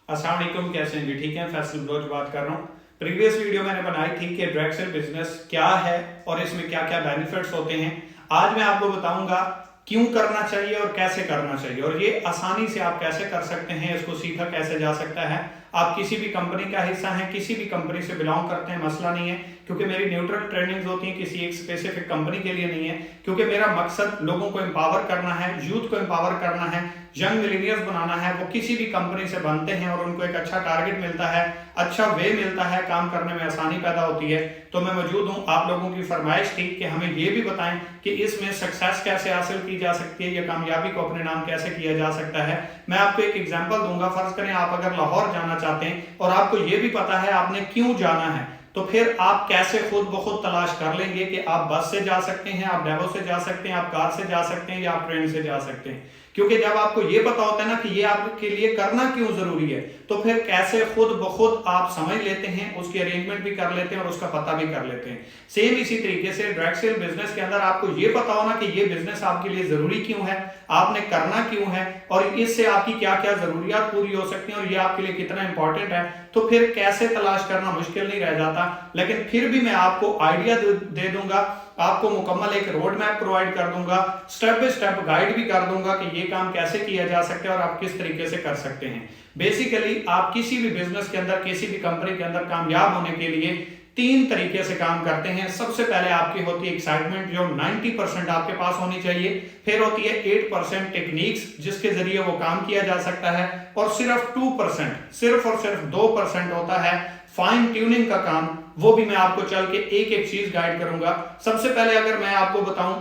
अस्सलाम वालेकुम, कैसे हैं जी? ठीक है, फैसल बलोच बात कर रहा हूँ। प्रीवियस वीडियो मैंने बनाई थी कि डायरेक्ट सेल बिजनेस क्या है और इसमें क्या क्या बेनिफिट्स होते हैं। आज मैं आपको बताऊंगा क्यों करना चाहिए और कैसे करना चाहिए, और ये आसानी से आप कैसे कर सकते हैं, इसको सीखा कैसे जा सकता है। आप किसी भी कंपनी का हिस्सा हैं, किसी भी कंपनी से बिलोंग करते हैं, मसला नहीं है, क्योंकि मेरी न्यूट्रल ट्रेनिंग्स होती हैं, किसी एक स्पेसिफिक कंपनी के लिए नहीं है। क्योंकि मेरा मकसद लोगों को एम्पावर करना है, यूथ को एम्पावर करना है, यंग मिलेनियर्स बनाना है। वो किसी भी कंपनी से बनते हैं और उनको एक अच्छा टारगेट मिलता है, अच्छा वे मिलता है, काम करने में आसानी पैदा होती है। तो मैं मौजूद हूं। आप लोगों की फरमाइश थी कि हमें ये भी बताएं कि इसमें सक्सेस कैसे हासिल की जा सकती है या कामयाबी को अपने नाम कैसे किया जा सकता है। मैं आपको एक एग्जांपल दूंगा। फर्ज करें आप अगर लाहौर जाना चाहते हैं और आपको ये भी पता है आपने क्यों जाना है, तो फिर आप कैसे खुद ब खुद तलाश कर लेंगे कि आप बस से जा सकते हैं, आप डेवो से जा सकते हैं, आप कार से जा सकते हैं या आप ट्रेन से जा सकते हैं। क्योंकि जब आपको ये पता होता है ना कि ये आपके लिए करना क्यों जरूरी है, तो फिर कैसे खुद ब खुद आप समझ लेते हैं, उसकी अरेंजमेंट भी कर लेते हैं और उसका पता भी कर लेते हैं। सेम इसी तरीके से डायरेक्ट सेल बिजनेस के अंदर आपको ये पता हो ना कि ये बिजनेस आपके लिए जरूरी क्यों है, आपने करना क्यों है और इससे आपकी क्या क्या जरूरियात पूरी हो सकती हैं और ये आपके लिए कितना इंपॉर्टेंट है, तो फिर कैसे तलाश करना मुश्किल नहीं रह जाता। लेकिन फिर भी मैं आपको आइडिया दे दूंगा, आपको मुकम्मल एक रोड मैप प्रोवाइड कर दूंगा, स्टेप बाय स्टेप गाइड भी कर दूंगा कि ये काम कैसे किया जा सकता है और आप किस तरीके से कर सकते हैं। बेसिकली आप किसी भी बिजनेस के अंदर, किसी भी कंपनी के अंदर कामयाब होने के लिए तीन तरीके से काम करते हैं। सबसे पहले आपकी होती है एक्साइटमेंट, जो 90% आपके पास होनी चाहिए। फिर होती है 8% टेक्निक्स, जिसके जरिए वो काम किया जा सकता है। और सिर्फ 2%, सिर्फ और सिर्फ 2% होता है फाइन ट्यूनिंग का काम। वो भी मैं आपको चल के एक एक चीज गाइड करूंगा। सबसे पहले अगर मैं आपको बताऊं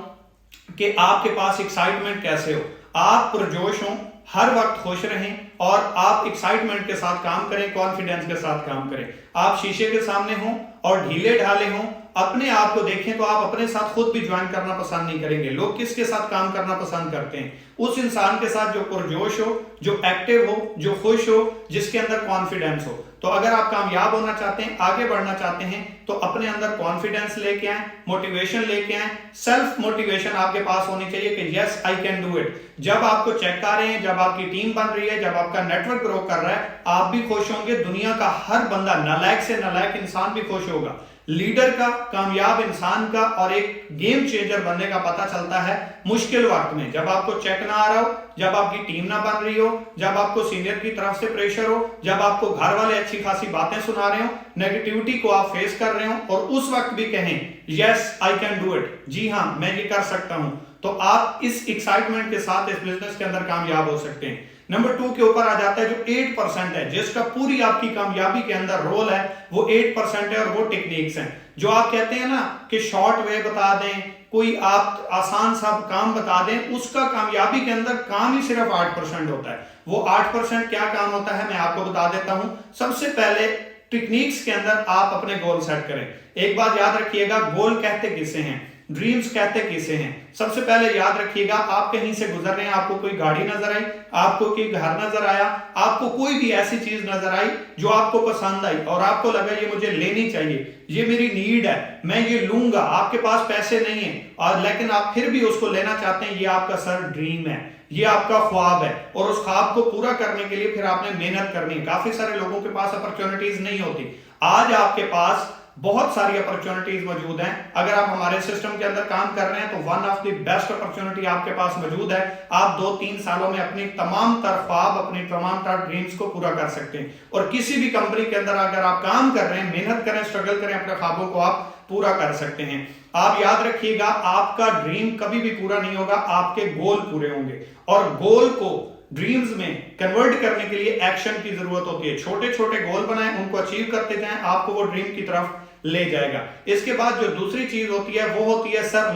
कि आपके पास एक्साइटमेंट कैसे हो, आप पुरजोश हो, हर वक्त खुश रहें और आप एक्साइटमेंट के साथ काम करें, कॉन्फिडेंस के साथ काम करें। आप शीशे के सामने हो और ढीले ढाले हो, अपने आप को देखें तो आप अपने साथ खुद भी ज्वाइन करना पसंद नहीं करेंगे। लोग किसके साथ काम करना पसंद करते हैं? उस इंसान के साथ जो पुरजोश हो, जो एक्टिव हो, जो खुश हो, जिसके अंदर कॉन्फिडेंस हो। तो अगर आप कामयाब होना चाहते हैं, आगे बढ़ना चाहते हैं, तो अपने अंदर कॉन्फिडेंस लेके आए, मोटिवेशन लेके आए, सेल्फ मोटिवेशन आपके पास होनी चाहिए कि yes I can do it. जब आपको चेक आ रहे हैं, जब आपकी टीम बन रही है, जब आपका नेटवर्क ग्रो कर रहा है, आप भी खुश होंगे, दुनिया का हर बंदा, नालायक से नालायक इंसान भी खुश होगा। लीडर का, कामयाब इंसान का और एक गेम चेंजर बनने का पता चलता है मुश्किल वक्त में, जब आपको चेक ना आ रहा हो, जब आपकी टीम ना बन रही हो, जब आपको सीनियर की तरफ से प्रेशर हो, जब आपको घर वाले अच्छी खासी बातें सुना रहे हो, नेगेटिविटी को आप फेस कर रहे हो और उस वक्त भी कहें yes I can do it, जी हां मैं ये कर सकता हूं, तो आप इस एक्साइटमेंट के साथ इस बिजनेस के अंदर कामयाब हो सकते हैं। नंबर 2 के ऊपर आ जाता है जो 8% है, जिसका पूरी आपकी कामयाबी के अंदर रोल है, वो 8% है और वो टेक्निक्स हैं। जो आप कहते हैं ना कि शॉर्ट वे बता दें, कोई आप आसान सा काम बता दें, उसका कामयाबी के अंदर काम ही सिर्फ 8% होता है। वो 8% क्या काम होता है मैं आपको बता देता हूं। सबसे पहले टेक्निक्स के अंदर आप अपने गोल सेट करें। एक बात याद रखिएगा, गोल कहते किसे हैं, ड्रीम्स कहते किसे हैं। सबसे पहले याद रखिएगा, आप कहीं से गुजर रहे हैं, आपको कोई गाड़ी नजर आई, आपको कोई घर नजर आया, आपको कोई भी ऐसी चीज नजर आई जो आपको पसंद आई और आपको लगा ये मुझे लेनी चाहिए, ये मेरी नीड है, मैं ये लूंगा। आपके पास पैसे नहीं है और लेकिन आप फिर भी उसको लेना चाहते हैं, ये आपका सर ड्रीम है, ये आपका ख्वाब है और उस ख्वाब को पूरा करने के लिए फिर आपने मेहनत करनी है। काफी सारे लोगों के पास अपॉर्चुनिटीज नहीं होती। आज आपके पास बहुत सारी अपॉर्चुनिटीज मौजूद हैं। अगर आप हमारे सिस्टम के अंदर काम कर रहे हैं तो one of the best opportunity आपके पास मौजूद है। आप 2-3 सालों में अपनी तमाम तर ख्वाब, अपनी तमाम तर ड्रीम्स को पूरा कर सकते हैं। और किसी भी कंपनी के अंदर अगर आप काम कर रहे हैं, मेहनत करें, स्ट्रगल करें, अपने ख्वाबों को आप पूरा कर सकते हैं। आप याद रखिएगा, आपका ड्रीम कभी भी पूरा नहीं होगा, आपके गोल पूरे होंगे और गोल को ड्रीम्स में कन्वर्ट करने के लिए एक्शन की जरूरत होती है। छोटे छोटे गोल बनाएं, उनको अचीव करते जाएं, आपको वो ड्रीम की तरफ ले जाएगा। इसके बाद जो दूसरी चीज होती है वो होती है सर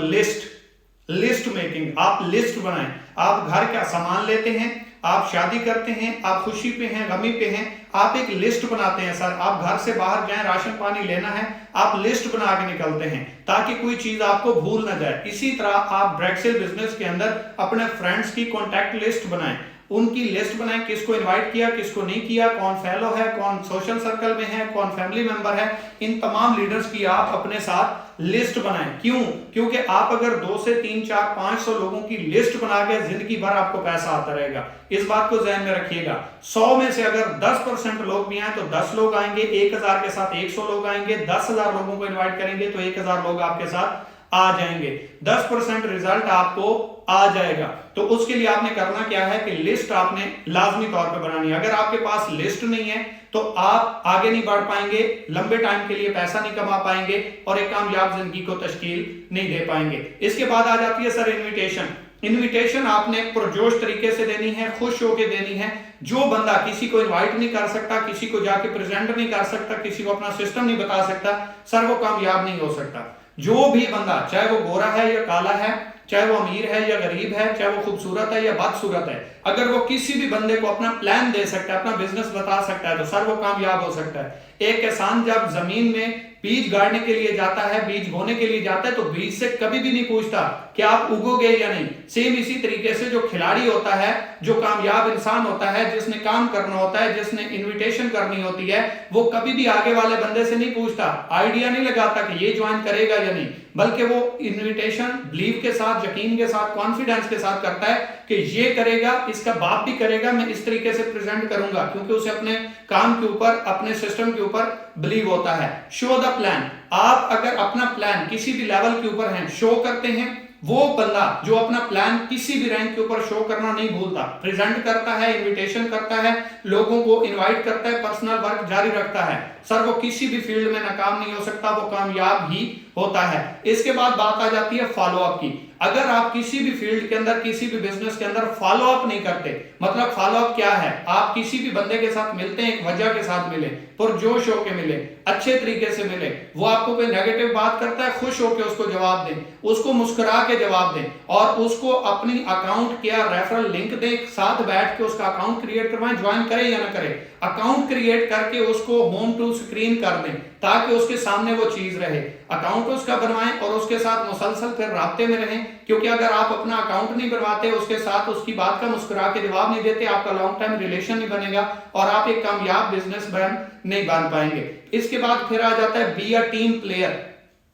लिस्ट मेकिंग। आप लिस्ट बनाएं। आप घर का सामान लेते हैं, आप शादी करते हैं, आप खुशी पे हैं, गमी पे हैं, आप एक लिस्ट बनाते हैं। सर आप घर से बाहर जाएं, राशन पानी लेना है, आप लिस्ट बना के निकलते हैं ताकि कोई चीज आपको भूल ना जाए। इसी तरह आप डायरेक्ट सेल बिजनेस के अंदर अपने फ्रेंड्स की कॉन्टैक्ट लिस्ट बनाएं, उनकी लिस्ट बनाएं, किसको इनवाइट किया, किसको नहीं किया, कौन फेलो है, कौन सोशल सर्कल में है, कौन फैमिली मेंबर है। इन तमाम लीडर्स की आप अपने साथ लिस्ट बनाएं। क्यों? क्योंकि आप अगर 2 से 3, 4, 500 लोगों की लिस्ट बना के जिंदगी भर आपको पैसा आता रहेगा। इस बात को ध्यान में रखिएगा। 100 में से अगर 10% लोग भी आए तो 10 लोग आएंगे, 1000 के साथ 100 लोग आएंगे, 10,000 लोगों को इन्वाइट करेंगे तो 1000 लोग आपके साथ आ जाएंगे। 10% रिजल्ट आपको आ जाएगा। तो उसके लिए आपने करना क्या है कि लिस्ट आपने लाजमी तौर पे बनानी है। अगर आपके पास लिस्ट नहीं है तो आप आगे नहीं बढ़ पाएंगे, लंबे टाइम के लिए पैसा नहीं कमा पाएंगे और एक कामयाब जिंदगी को तश्कील नहीं दे पाएंगे। इसके बाद आ जाती है सर इन्विटेशन। इन्विटेशन आपने पुरजोश तरीके से देनी है, खुश होकर देनी है। जो बंदा किसी को इनवाइट नहीं कर सकता, किसी को जाके प्रेजेंट नहीं कर सकता, किसी को अपना सिस्टम नहीं बता सकता, सर वो कामयाब नहीं हो सकता। जो भी बंदा, चाहे वो गोरा है या काला है, चाहे वो अमीर है या गरीब है, चाहे वो खूबसूरत है या बदसूरत है, अगर वो किसी भी बंदे को अपना प्लान दे सकता है, अपना बिजनेस बता सकता है तो सर वो कामयाब हो सकता है। एक किसान जब जमीन में बीज गाड़ने के लिए जाता है, बीज बोने के लिए जाता है तो बीज से कभी भी नहीं पूछता कि आप उगोगे या नहीं। सेम इसी तरीके से जो खिलाड़ी होता है, जो कामयाब इंसान होता है, जिसने काम करना होता है, जिसने इन्विटेशन करनी होती है, वो कभी भी आगे वाले बंदे से नहीं पूछता, आइडिया नहीं लगाता कि ये ज्वाइन करेगा या नहीं, बल्कि वो इन्विटेशन बिलीव के साथ, यकीन के साथ, कॉन्फिडेंस के साथ करता है कि ये करेगा, इसका बाप भी करेगा, मैं इस तरीके से प्रेजेंट करूंगा, क्योंकि उसे अपने काम के ऊपर, अपने सिस्टम के ऊपर बिलीव होता है। Show the plan. आप अगर अपना प्लान किसी भी लेवल के ऊपर है, शो करते हैं, वो बंदा जो अपना प्लान किसी भी रैंक के ऊपर शो करना नहीं भूलता, प्रेजेंट करता है, इनविटेशन करता है, लोगों को इनवाइट करता है, पर्सनल वर्क जारी रखता है, सर वो किसी भी फील्ड में नाकाम नहीं हो सकता, वो कामयाब ही होता है। इसके बाद बात आ जाती है फॉलो अप की। अगर आप किसी भी फील्ड के अंदर, किसी भी बिजनेस के अंदर फॉलो अप नहीं करते, मतलब फॉलो अप क्या है? आप किसी भी बंदे के साथ मिलते हैं, एक वजह के साथ मिले, पुरजोश होके मिले, अच्छे तरीके से मिले, वो आपको कोई नेगेटिव बात करता है, खुश होके उसको जवाब दें, उसको मुस्कुरा के जवाब दें और उसको अपनी अकाउंट या रेफरल लिंक दें, साथ बैठ के उसका अकाउंट क्रिएट करवाएं, ज्वाइन करे या ना करे, अकाउंट क्रिएट करके उसको होम टू स्क्रीन कर दें ताकि उसके सामने वो चीज रहे, अकाउंट उसका बनवाएं और उसके साथ मुसलसल फिर राब्ते में रहें। क्योंकि अगर आप अपना अकाउंट नहीं बनवाते, उसके साथ उसकी बात का मुस्कुरा के जवाब नहीं देते, आपका लॉन्ग टाइम रिलेशन नहीं बनेगा और आप एक कामयाब बिजनेसमैन नहीं बन पाएंगे। इसके बाद फिर आ जाता है बी अ टीम प्लेयर।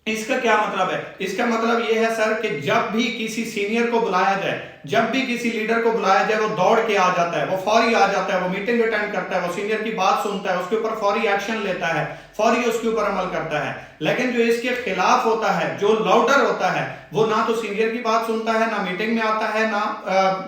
इसका क्या मतलब है? इसका मतलब यह है सर कि जब भी किसी सीनियर को बुलाया जाए, जब भी किसी लीडर को बुलाया जाए, वो दौड़ के आ जाता है, वो फौरी आ जाता है, वो मीटिंग अटेंड करता है, वो सीनियर की बात सुनता है, उसके ऊपर फौरी एक्शन लेता है, फौरी उसके ऊपर अमल करता है। लेकिन जो इसके खिलाफ होता है, जो लाउडर होता है, वो ना तो सीनियर की बात सुनता है, ना मीटिंग में आता है, ना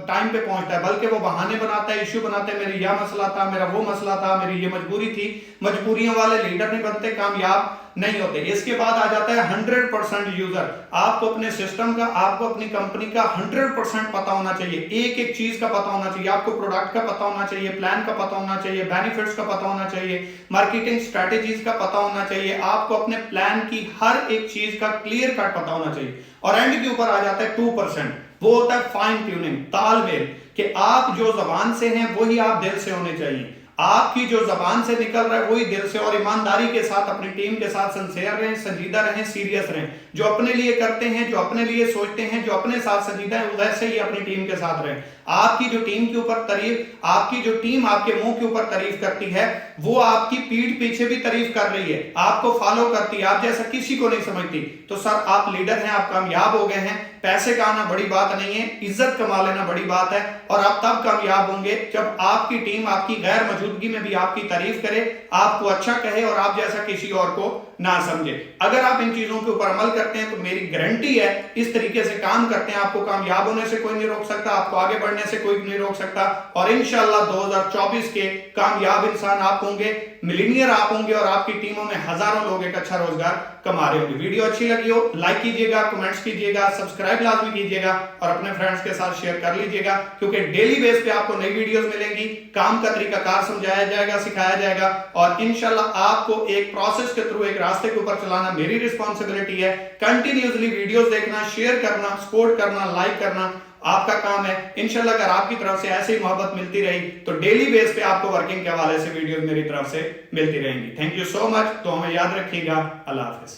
टाइम पे पहुंचता है, बल्कि वो बहाने बनाता है, इश्यू बनाता है, मेरी यह मसला था, मेरा वो मसला था, मेरी ये मजबूरी थी। मजबूरियों वाले लीडर नहीं बनते, कामयाब नहीं होते। इसके बाद आ जाता है 100% यूजर। आपको अपने सिस्टम का, आपको अपनी कंपनी का 100% पता होना चाहिए, एक एक चीज का पता होना चाहिए, आपको प्रोडक्ट का पता होना चाहिए, प्लान का पता होना चाहिए, बेनिफिट्स का पता होना चाहिए, मार्केटिंग स्ट्रेटेजीज का पता होना चाहिए, आपको अपने प्लान की हर एक चीज का क्लियर कट पता होना चाहिए। और एंड के ऊपर आ जाता है 2%, वो होता है फाइन ट्यूनिंग, तालमेल, कि आप जो जबान से हैं वही आप दिल से होने चाहिए। आपकी जो जबान से निकल रहा है वही दिल से, और ईमानदारी के साथ अपनी टीम के साथ सिंसियर रहें, संजीदा रहें, सीरियस रहें। जो अपने लिए करते हैं, जो अपने लिए सोचते हैं, जो अपने साथ संजीदा है, वैसे ही अपनी टीम के साथ रहें। आपकी जो टीम के ऊपर तारीफ, आपकी जो टीम आपके मुंह के ऊपर तारीफ करती है, वो आपकी पीठ पीछे भी तारीफ कर रही है, आपको फॉलो करती है, आप जैसा किसी को नहीं समझती। तो सर आप लीडर हैं, आप कामयाब हो गए हैं। पैसे का आना बड़ी बात नहीं है, इज्जत कमा लेना बड़ी बात है। और आप तब कामयाब होंगे जब आपकी टीम आपकी गैर मौजूदगी में भी आपकी तारीफ करे, आपको अच्छा कहे और आप जैसा किसी और को ना समझे। अगर आप इन चीजों के ऊपर अमल करते हैं तो मेरी गारंटी है, इस तरीके से काम करते हैं, आपको कामयाब होने से कोई नहीं रोक सकता, आपको आगे बढ़ने से कोई नहीं रोक सकता। और इंशाल्लाह 2024 के कामयाब इंसान आप होंगे, मिलीनियर आप होंगे और आपकी टीमों में हजारों लोग एक अच्छा रोजगार कमा रहे होंगे। वीडियो अच्छी लगी हो लाइक कीजिएगा, कमेंट्स कीजिएगा, सब्सक्राइब लाजमी कीजिएगा और अपने फ्रेंड्स के साथ शेयर कर लीजिएगा, क्योंकि डेली बेस पे आपको नई वीडियोस मिलेंगी, काम का तरीकाकार समझाया जाएगा, सिखाया जाएगा और इंशाल्लाह आपको एक प्रोसेस के थ्रू एक रास्ते के ऊपर चलाना मेरी रिस्पॉन्सिबिलिटी है। कंटिन्यूअसली वीडियोस देखना, शेयर करना, सपोर्ट करना, लाइक करना आपका काम है। इंशाल्लाह अगर आपकी तरफ से ऐसे ही मोहब्बत मिलती रही तो डेली बेस पे आपको वर्किंग के हवाले से वीडियोस मेरी तरफ से मिलती रहेंगी। Thank you so much. तो हमें याद रखिएगा। अल्लाह हाफिज।